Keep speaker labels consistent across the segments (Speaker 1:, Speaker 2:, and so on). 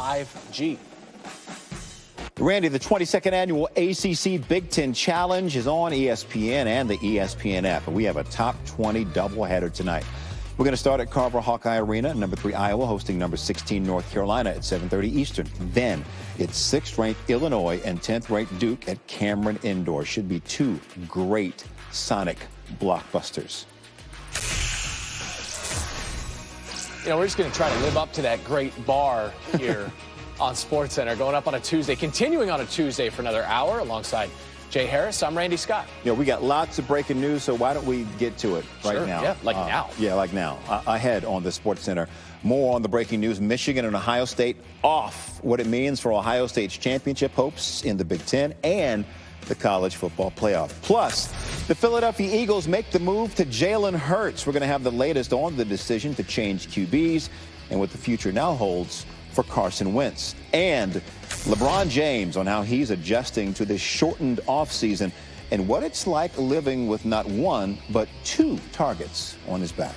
Speaker 1: 5G.
Speaker 2: Randy, the 22nd annual ACC Big Ten Challenge is on ESPN and the ESPN app. And we have a top 20 doubleheader tonight. We're going to start at Carver Hawkeye Arena, number 3 Iowa hosting number 16 North Carolina at 7:30 Eastern. Then it's 6th-ranked Illinois and 10th-ranked Duke at Cameron Indoor. Should be 2 great Sonic blockbusters.
Speaker 1: You know, we're just going to try to live up to that great bar here on SportsCenter, going up on a Tuesday, continuing on a Tuesday for another hour alongside Jay Harris. I'm Randy Scott.
Speaker 2: You know, we got lots of breaking news, so why don't we get to it right now?
Speaker 1: Yeah, like now.
Speaker 2: Yeah, like now. Ahead on the SportsCenter. More on the breaking news. Michigan and Ohio State off. What it means for Ohio State's championship hopes in the Big Ten and the college football playoff. Plus, the Philadelphia Eagles make the move to Jalen Hurts. We're going to have the latest on the decision to change QBs and what the future now holds for Carson Wentz. And LeBron James on how he's adjusting to this shortened offseason and what it's like living with not 1, but 2 targets on his back.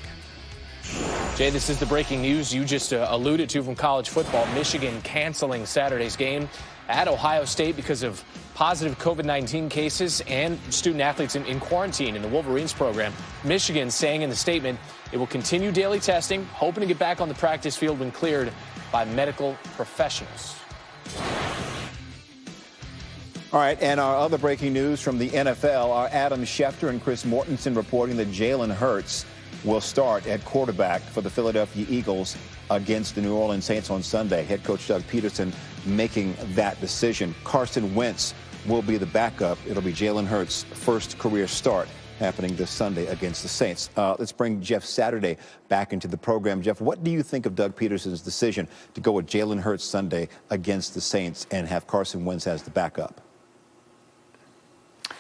Speaker 1: Jay, this is the breaking news you just alluded to from college football. Michigan canceling Saturday's game at Ohio State because of positive COVID-19 cases and student athletes in quarantine in the Wolverines program. Michigan saying in the statement it will continue daily testing, hoping to get back on the practice field when cleared by medical professionals.
Speaker 2: All right, and our other breaking news from the NFL are Adam Schefter and Chris Mortensen reporting that Jalen Hurts will start at quarterback for the Philadelphia Eagles against the New Orleans Saints on Sunday. Head coach Doug Peterson making that decision. Carson Wentz will be the backup. It'll be Jalen Hurts' first career start happening this Sunday against the Saints. Let's bring Jeff Saturday back into the program. Jeff, what do you think of Doug Peterson's decision to go with Jalen Hurts Sunday against the Saints and have Carson Wentz as the backup?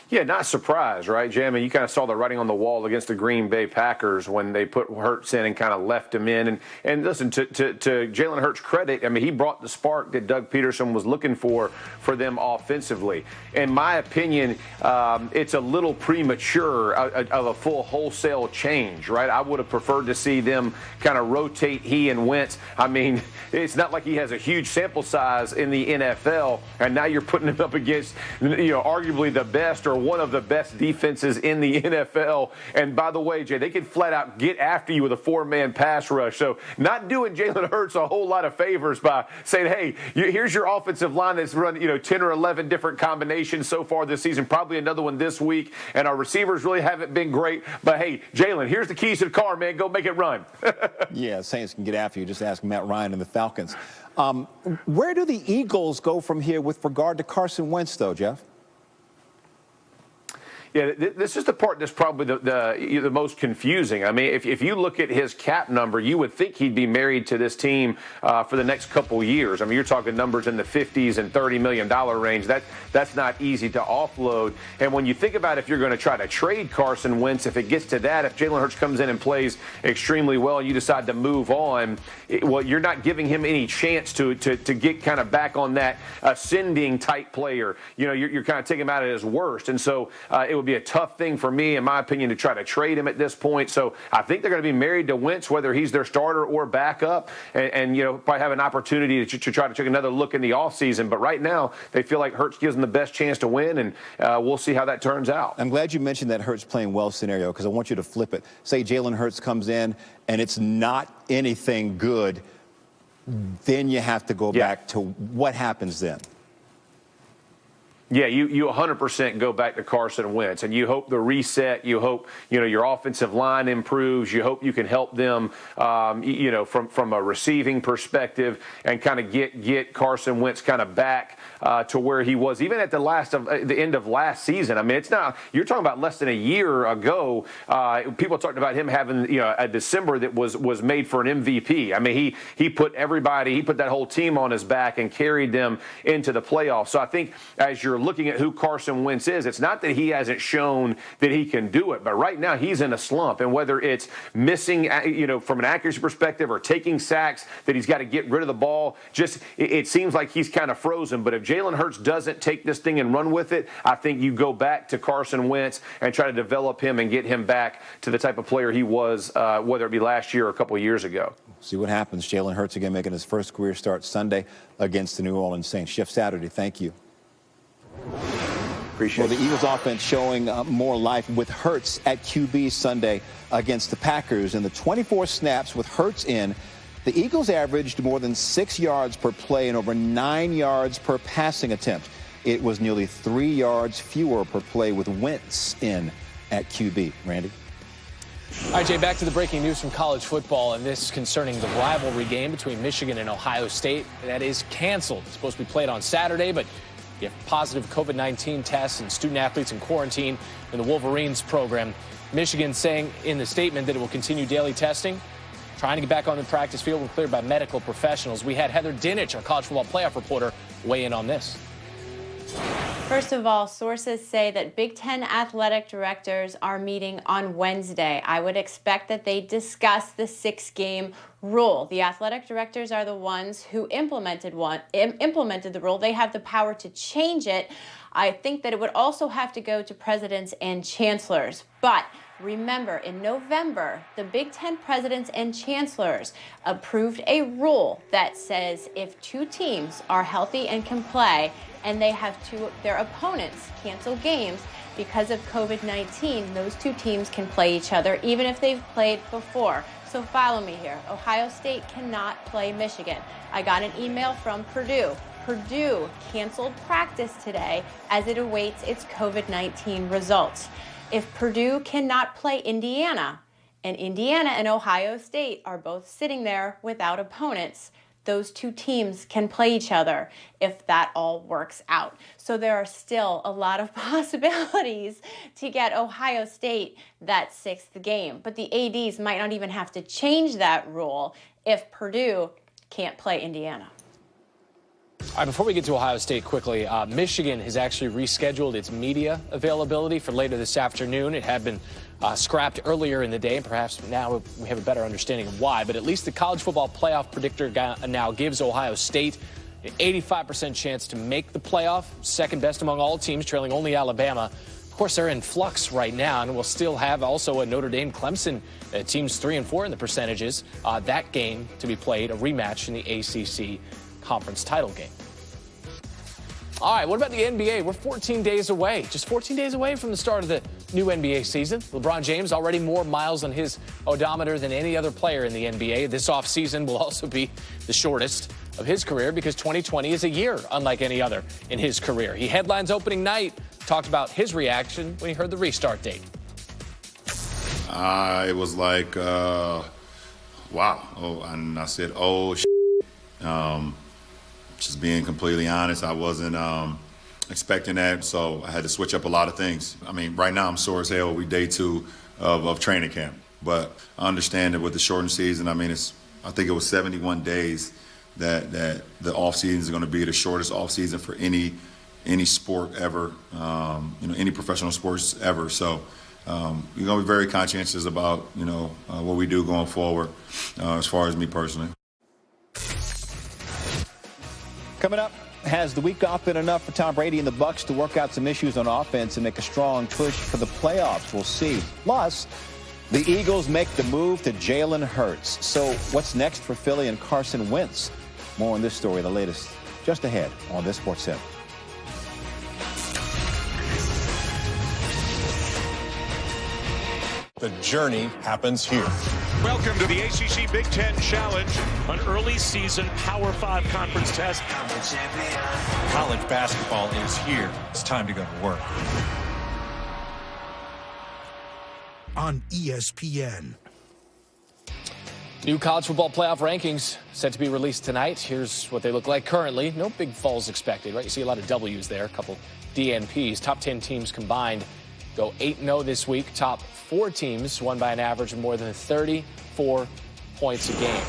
Speaker 3: Yeah, not surprised, right, Jay? I mean, you kind of saw the writing on the wall against the Green Bay Packers when they put Hurts in and kind of left him in. And listen, to Jalen Hurts' credit, I mean, he brought the spark that Doug Peterson was looking for them offensively. In my opinion, it's a little premature of a full wholesale change, right? I would have preferred to see them kind of rotate he and Wentz. I mean, it's not like he has a huge sample size in the NFL, and now you're putting him up against, arguably the best or one of the best defenses in the NFL. And by the way, Jay, they can flat out get after you with a 4-man pass rush. So not doing Jalen Hurts a whole lot of favors by saying, hey, here's your offensive line that's run 10 or 11 different combinations so far this season, probably another one this week. And our receivers really haven't been great. But hey, Jalen, here's the keys to the car, man. Go make it run.
Speaker 2: Yeah, Saints can get after you. Just ask Matt Ryan and the Falcons. Where do the Eagles go from here with regard to Carson Wentz, though, Jeff?
Speaker 3: Yeah, this is the part that's probably the most confusing. I mean, if you look at his cap number, you would think he'd be married to this team for the next couple years. I mean, you're talking numbers in the 50s and $30 million range. That's not easy to offload. And when you think about if you're going to try to trade Carson Wentz, if it gets to that, if Jalen Hurts comes in and plays extremely well and you decide to move on, you're not giving him any chance to get kind of back on that ascending type player. You're kind of taking him out at his worst. And so it would be a tough thing for me, in my opinion, to try to trade him at this point. So I think they're going to be married to Wentz, whether he's their starter or backup, and probably have an opportunity to try to take another look in the offseason. But right now, they feel like Hurts gives them the best chance to win, and we'll see how that turns out.
Speaker 2: I'm glad you mentioned that Hurts playing well scenario, because I want you to flip it. Say Jalen Hurts comes in, and it's not anything good. Then you have to go back to what happens then.
Speaker 3: Yeah, you 100% go back to Carson Wentz, and you hope the reset, you hope, your offensive line improves. You hope you can help them, from a receiving perspective and kind of get Carson Wentz kind of back to where he was even at the end of last season. I mean, it's not, you're talking about less than a year ago. People talked about him having, a December that was made for an MVP. I mean, he put that whole team on his back and carried them into the playoffs. So I think as you're looking at who Carson Wentz is, it's not that he hasn't shown that he can do it, but right now he's in a slump. And whether it's missing, from an accuracy perspective or taking sacks that he's got to get rid of the ball, it seems like he's kind of frozen. But if Jalen Hurts doesn't take this thing and run with it, I think you go back to Carson Wentz and try to develop him and get him back to the type of player he was, whether it be last year or a couple of years ago.
Speaker 2: See what happens. Jalen Hurts again making his first career start Sunday against the New Orleans Saints. Jeff Saturday, thank you.
Speaker 4: Appreciate
Speaker 2: the Eagles offense showing more life with Hurts at QB Sunday against the Packers. In the 24 snaps with Hurts in, the Eagles averaged more than 6 yards per play and over 9 yards per passing attempt. It was nearly 3 yards fewer per play with Wentz in at QB. Randy?
Speaker 1: All right, Jay, back to the breaking news from college football, and this concerning the rivalry game between Michigan and Ohio State. That is canceled. It's supposed to be played on Saturday, but you have positive COVID-19 tests and student athletes in quarantine in the Wolverines program. Michigan saying in the statement that it will continue daily testing, trying to get back on the practice field when cleared by medical professionals. We had Heather Dinich, our college football playoff reporter, weigh in on this.
Speaker 5: First of all, sources say that Big Ten athletic directors are meeting on Wednesday. I would expect that they discuss the 6-game rule. The athletic directors are the ones who implemented the rule. They have the power to change it. I think that it would also have to go to presidents and chancellors. But remember, in November, the Big Ten presidents and chancellors approved a rule that says if 2 teams are healthy and can play, and they have their opponents cancel games because of COVID-19, those 2 teams can play each other, even if they've played before. So follow me here. Ohio State cannot play Michigan. I got an email from Purdue. Purdue canceled practice today as it awaits its COVID-19 results. If Purdue cannot play Indiana, and Indiana and Ohio State are both sitting there without opponents, those 2 teams can play each other if that all works out. So there are still a lot of possibilities to get Ohio State that 6th game. But the ADs might not even have to change that rule if Purdue can't play Indiana.
Speaker 1: All right, before we get to Ohio State quickly, Michigan has actually rescheduled its media availability for later this afternoon. It had been scrapped earlier in the day, and perhaps now we have a better understanding of why. But at least the college football playoff predictor now gives Ohio State an 85% chance to make the playoff, second best among all teams, trailing only Alabama. Of course, they're in flux right now, and we'll still have also a Notre Dame-Clemson, teams 3 and 4 in the percentages, that game to be played, a rematch in the ACC conference title game. All right, what about the NBA? We're 14 days away, just 14 days away from the start of the new NBA season. LeBron James already more miles on his odometer than any other player in the NBA. This offseason will also be the shortest of his career because 2020 is a year unlike any other in his career. He headlines opening night, talked about his reaction when he heard the restart date.
Speaker 6: It was like, wow. Oh, and I said, oh, just being completely honest, I wasn't expecting that, so I had to switch up a lot of things. I mean, right now I'm sore as hell. We day 2 of training camp, but I understand that with the shortened season, I mean, I think it was 71 days that the off season is going to be the shortest off season for any sport ever, any professional sports ever. So we're going to be very conscientious about what we do going forward, as far as me personally.
Speaker 2: Coming up, has the week off been enough for Tom Brady and the Bucs to work out some issues on offense and make a strong push for the playoffs? We'll see. Plus, the Eagles make the move to Jalen Hurts. So what's next for Philly and Carson Wentz? More on this story, the latest, just ahead on this SportsCenter.
Speaker 7: The journey happens here.
Speaker 8: Welcome to the ACC Big Ten Challenge, an early season Power 5 conference test.
Speaker 7: College basketball is here. It's time to go to work.
Speaker 9: On ESPN.
Speaker 1: New college football playoff rankings set to be released tonight. Here's what they look like currently. No big falls expected, right? You see a lot of W's there, a couple DNPs. Top 10 teams combined go 8-0 this week. Top 4 teams won by an average of more than 34 points a game.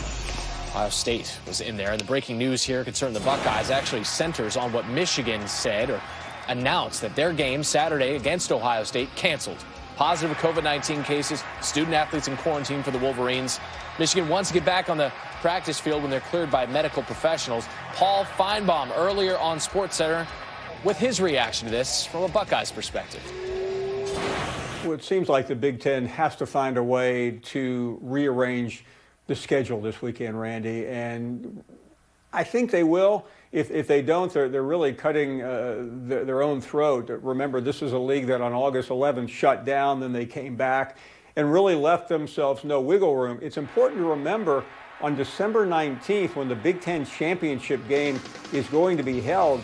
Speaker 1: Ohio State was in there. And the breaking news here concerning the Buckeyes actually centers on what Michigan said or announced that their game Saturday against Ohio State canceled. Positive COVID-19 cases, student athletes in quarantine for the Wolverines. Michigan wants to get back on the practice field when they're cleared by medical professionals. Paul Feinbaum earlier on SportsCenter with his reaction to this from a Buckeyes perspective.
Speaker 10: Well, it seems like the Big Ten has to find a way to rearrange
Speaker 4: the schedule this weekend, Randy, and I think they will. If they don't, they're really cutting their own throat. Remember, this is a league that on August 11th shut down, then they came back and really left themselves no wiggle room. It's important to remember on December 19th, when the Big Ten championship game is going to be held,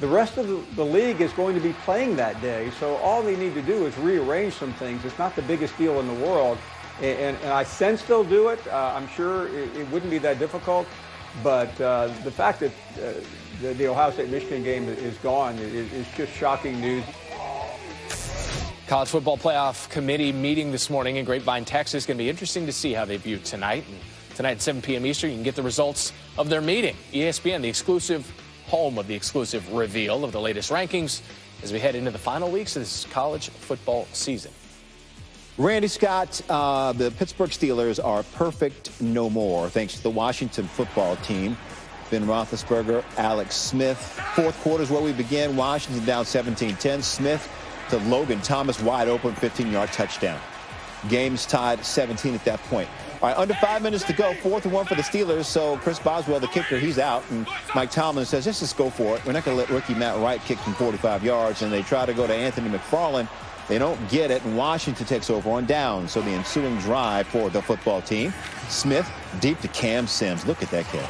Speaker 4: the rest of the league is going to be playing that day. So all they need to do is rearrange some things. It's not the biggest deal in the world. And I sense they'll do it. I'm sure it wouldn't be that difficult. But the fact that the Ohio State-Michigan game is gone is just shocking news.
Speaker 1: College Football Playoff Committee meeting this morning in Grapevine, Texas. Going to be interesting to see how they view tonight. And tonight at 7 p.m. Eastern, you can get the results of their meeting. ESPN, the exclusive home of the exclusive reveal of the latest rankings as we head into the final weeks of this college football season.
Speaker 2: Randy Scott, the Pittsburgh Steelers are perfect no more, thanks to the Washington football team. Ben Roethlisberger, Alex Smith. Fourth quarter is where we begin. Washington down 17-10. Smith to Logan Thomas, wide open, 15-yard touchdown. Game's tied 17 at that point. All right, under 5 minutes to go, 4th and 1 for the Steelers. So Chris Boswell, the kicker, he's out. And Mike Tomlin says, let's just go for it. We're not going to let rookie Matt Wright kick from 45 yards. And they try to go to Anthony McFarland. They don't get it, and Washington takes over on down. So the ensuing drive for the football team. Smith deep to Cam Sims. Look at that catch.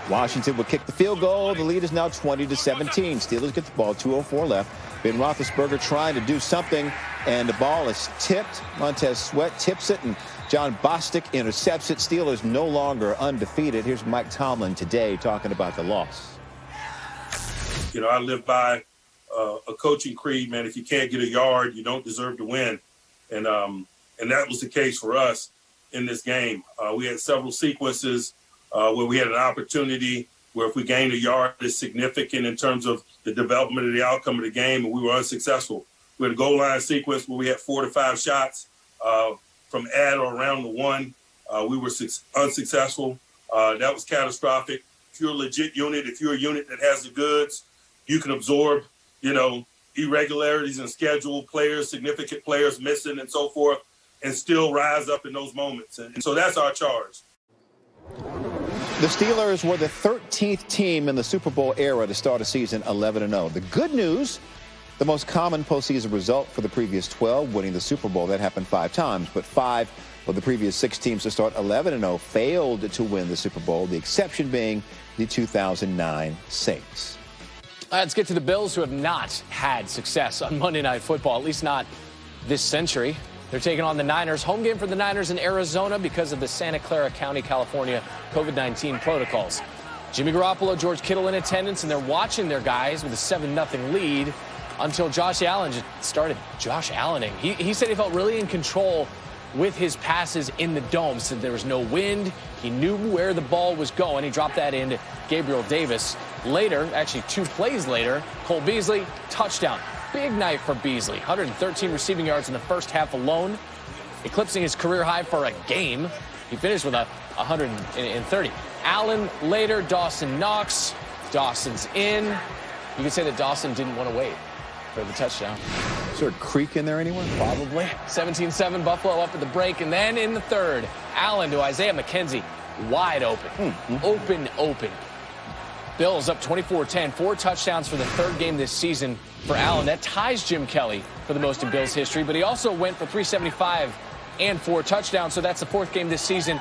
Speaker 2: Washington will kick the field goal. The lead is now 20-17. Steelers get the ball, 2:04 left. Ben Roethlisberger trying to do something, and the ball is tipped. Montez Sweat tips it, and John Bostic intercepts it. Steelers no longer undefeated. Here's Mike Tomlin today talking about the loss.
Speaker 10: You know, I live by a coaching creed, man. If you can't get a yard, you don't deserve to win. And that was the case for us in this game. We had several sequences where we had an opportunity where if we gained a yard, it's significant in terms of the development of the outcome of the game, and we were unsuccessful. We had a goal line sequence where we had 4 to 5 shots from at or around the 1. We were unsuccessful. That was catastrophic. If you're a legit unit, if you're a unit that has the goods, you can absorb, you know, irregularities in schedule, players, significant players missing and so forth, and still rise up in those moments. And so that's our charge.
Speaker 2: The Steelers were the 13th team in the Super Bowl era to start a season 11-0. The good news, the most common postseason result for the previous 12, winning the Super Bowl. That happened 5 times, but 5 of the previous 6 teams to start 11-0 failed to win the Super Bowl, the exception being the 2009 Saints.
Speaker 1: Let's get to the Bills, who have not had success on Monday Night Football, at least not this century. They're taking on the Niners. Home game for the Niners in Arizona because of the Santa Clara County, California COVID-19 protocols. Jimmy Garoppolo, George Kittle in attendance, and they're watching their guys with a 7-0 lead until Josh Allen just started Josh Allening. He said he felt really in control with his passes in the dome. Said there was no wind. He knew where the ball was going. He dropped that into Gabriel Davis. Later, actually 2 plays later, Cole Beasley, touchdown. Big night for Beasley. 113 receiving yards in the first half alone, eclipsing his career high for a game. He finished with 130. Allen later, Dawson Knox. Dawson's in. You could say that Dawson didn't want to wait for the touchdown.
Speaker 2: Is there a creek in there anywhere?
Speaker 1: Probably. 17-7, Buffalo up at the break. And then in the third, Allen to Isaiah McKenzie. Wide open. Open. Bills up 24-10. 4 touchdowns for the 3rd game this season for Allen. That ties Jim Kelly for the most in Bills history. But he also went for 375 and 4 touchdowns. So that's the 4th game this season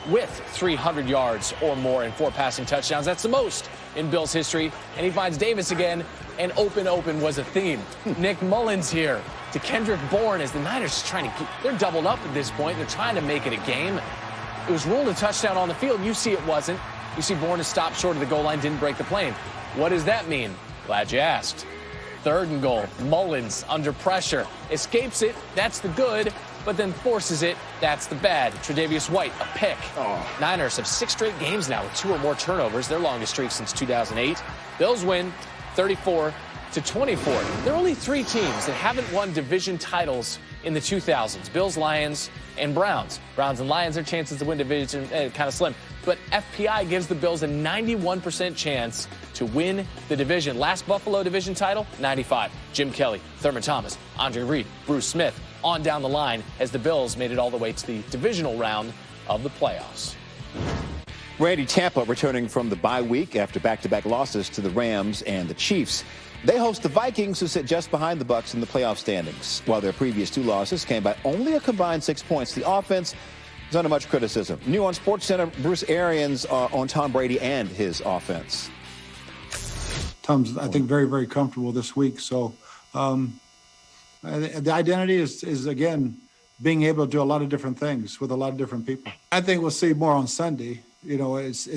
Speaker 1: with 300 yards or more and 4 passing touchdowns. That's the most in Bills history. And he finds Davis again. And open was a theme. Nick Mullins here to Kendrick Bourne as the Niners trying to they're doubled up at this point. They're trying to make it a game. It was ruled a touchdown on the field. You see it wasn't. You see Bourne is stopped short of the goal line, didn't break the plane. What does that mean? Glad you asked. 3rd and goal. Mullins under pressure. Escapes it. That's the good. But then forces it. That's the bad. Tre'Davious White, a pick. Niners have 6 straight games now with 2 or more turnovers. Their longest streak since 2008. Bills win 34-31. to 24. There are only 3 teams that haven't won division titles in the 2000s: Bills, Lions, and Browns. Browns and Lions, their chances to win division kind of slim. But FPI gives the Bills a 91% chance to win the division. Last Buffalo division title, 95. Jim Kelly, Thurman Thomas, Andre Reed, Bruce Smith, on down the line as the Bills made it all the way to the divisional round of the playoffs.
Speaker 2: Randy, Tampa returning from the bye week after back-to-back losses to the Rams and the Chiefs. They host the Vikings, who sit just behind the Bucs in the playoff standings. While their previous 2 losses came by only a combined 6 points, the offense is under much criticism. New on SportsCenter, Bruce Arians on Tom Brady and his offense.
Speaker 11: Tom's, I think, very, very comfortable this week. So the identity is, again, being able to do a lot of different things with a lot of different people. I think we'll see more on Sunday. You know, it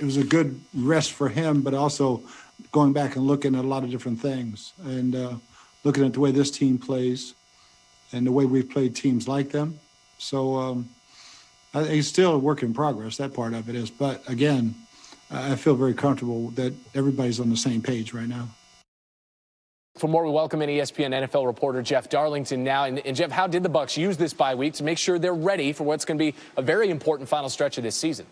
Speaker 11: was a good rest for him, but also going back and looking at a lot of different things and looking at the way this team plays and the way we've played teams like them. So it's still a work in progress, that part of it is. But again, I feel very comfortable that everybody's on the same page right now.
Speaker 1: For more, we welcome in ESPN NFL reporter Jeff Darlington now. And Jeff, how did the Bucs use this bye week to make sure they're ready for what's going to be a very important final stretch of this season?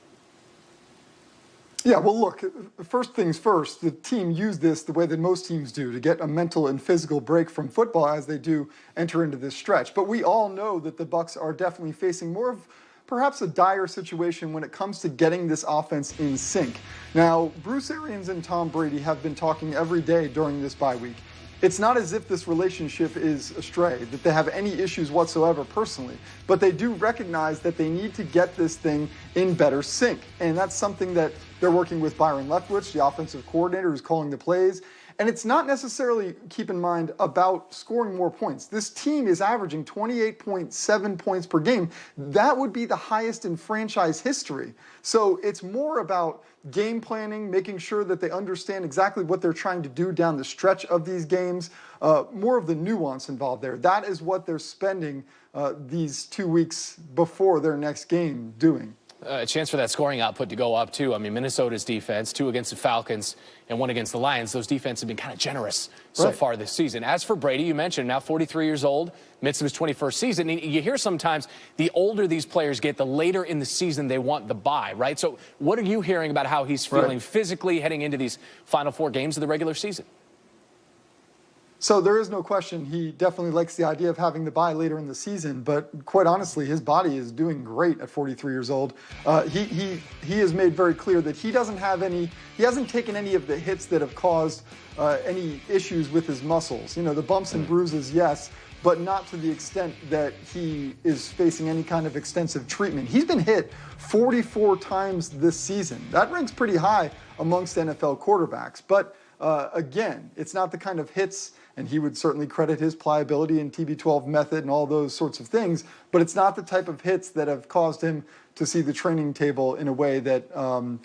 Speaker 12: Yeah, well, look, first things first, the team used this the way that most teams do, to get a mental and physical break from football as they do enter into this stretch. But we all know that the Bucs are definitely facing more of perhaps a dire situation when it comes to getting this offense in sync. Now, Bruce Arians and Tom Brady have been talking every day during this bye week. It's not as if this relationship is astray, that they have any issues whatsoever personally, but they do recognize that they need to get this thing in better sync. And that's something that they're working with Byron Leftwich, the offensive coordinator who's calling the plays. And it's not necessarily, keep in mind, about scoring more points. This team is averaging 28.7 points per game. That would be the highest in franchise history. So it's more about game planning, making sure that they understand exactly what they're trying to do down the stretch of these games, more of the nuance involved there. That is what they're spending these 2 weeks before their next game doing.
Speaker 1: A chance for that scoring output to go up, too. I mean, Minnesota's defense, 2 against the Falcons and 1 against the Lions. Those defenses have been kind of generous so far this season. As for Brady, you mentioned, now 43 years old, midst of his 21st season. And you hear sometimes the older these players get, the later in the season they want the bye, right? So what are you hearing about how he's feeling physically heading into these final 4 games of the regular season?
Speaker 12: So there is no question he definitely likes the idea of having the bye later in the season, but quite honestly, his body is doing great at 43 years old. He has made very clear that he hasn't taken any of the hits that have caused any issues with his muscles. You know, the bumps and bruises, yes, but not to the extent that he is facing any kind of extensive treatment. He's been hit 44 times this season. That ranks pretty high amongst NFL quarterbacks, but again, it's not the kind of hits, and he would certainly credit his pliability and TB12 method and all those sorts of things, but it's not the type of hits that have caused him to see the training table in a way that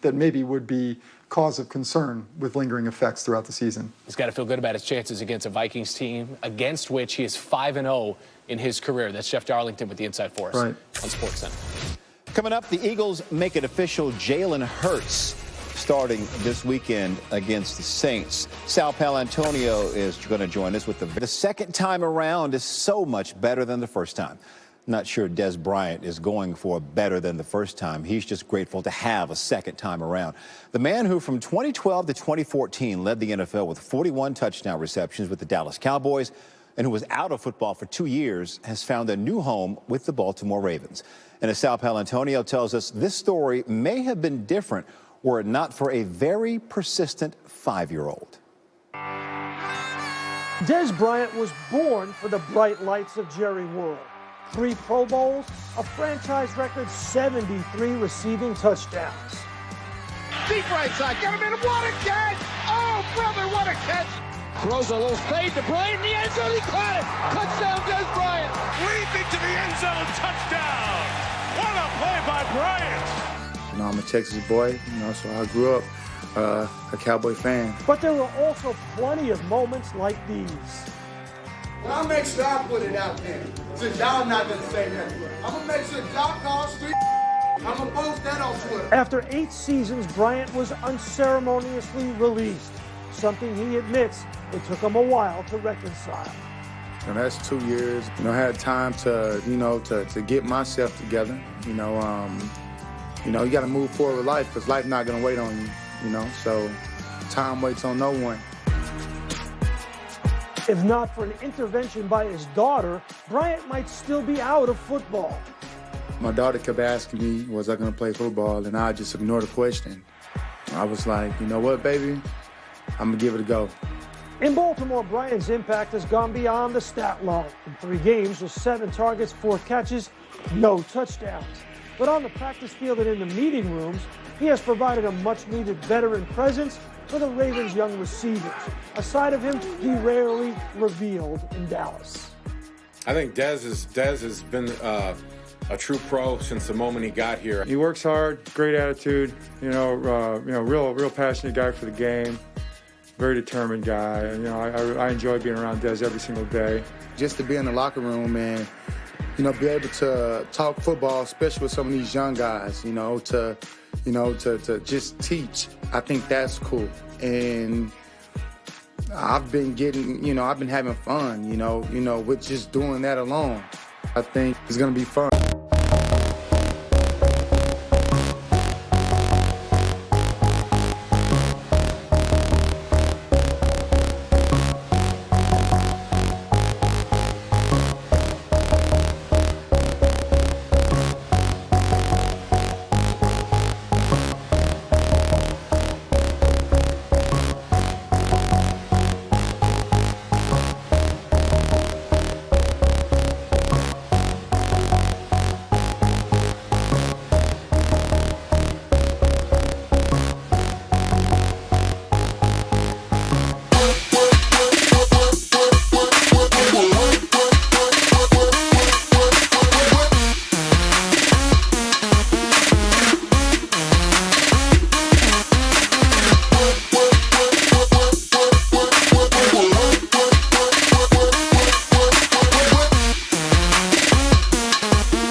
Speaker 12: that maybe would be cause of concern with lingering effects throughout the season.
Speaker 1: He's got to feel good about his chances against a Vikings team against which he is 5-0 in his career. That's Jeff Darlington with the Inside for us on SportsCenter.
Speaker 2: Coming up, the Eagles make it official. Jalen Hurts starting this weekend against the Saints. Sal Paolantonio is going to join us with the second time around is so much better than the first time. Not sure Des Bryant is going for better than the first time. He's just grateful to have a second time around. The man who from 2012 to 2014 led the NFL with 41 touchdown receptions with the Dallas Cowboys and who was out of football for 2 years has found a new home with the Baltimore Ravens. And as Sal Paolantonio tells us, this story may have been different were it not for a very persistent 5-year-old.
Speaker 13: Des Bryant was born for the bright lights of Jerry World. 3 Pro Bowls, a franchise record 73 receiving touchdowns.
Speaker 14: Deep right side, got him in, what a catch! Oh, brother, what a catch! Throws a little fade to Bryant in the end zone, he caught it! Touchdown, Des Bryant!
Speaker 8: Leaping to the end zone, touchdown! What a play by Bryant!
Speaker 15: You know, I'm a Texas boy, so I grew up a Cowboy fan.
Speaker 13: But there were also plenty of moments like these.
Speaker 14: Well, I'll make sure I put it out there, since y'all not gonna say nothing. I'm gonna make sure y'all call street. I'm gonna post that on Twitter.
Speaker 13: After 8 seasons, Bryant was unceremoniously released. something he admits it took him a while to reconcile.
Speaker 15: And that's 2 years. I had time to, to get myself together. You got to move forward with life because life's not going to wait on you, So time waits on no one.
Speaker 13: If not for an intervention by his daughter, Bryant might still be out of football.
Speaker 15: My daughter kept asking me, was I going to play football? And I just ignored the question. I was like, you know what, baby? I'm going to give it a go.
Speaker 13: In Baltimore, Bryant's impact has gone beyond the stat line. In 3 games with 7 targets, 4 catches, no touchdowns. But on the practice field and in the meeting rooms, he has provided a much-needed veteran presence for the Ravens' young receivers, a side of him he rarely revealed in Dallas.
Speaker 16: I think Dez has been a true pro since the moment he got here.
Speaker 17: He works hard, great attitude, real passionate guy for the game, very determined guy. I enjoy being around Dez every single day.
Speaker 15: Just to be in the locker room and, be able to talk football, especially with some of these young guys, to just teach. I think that's cool. And I've been having fun, with just doing that alone. I think it's going to be fun.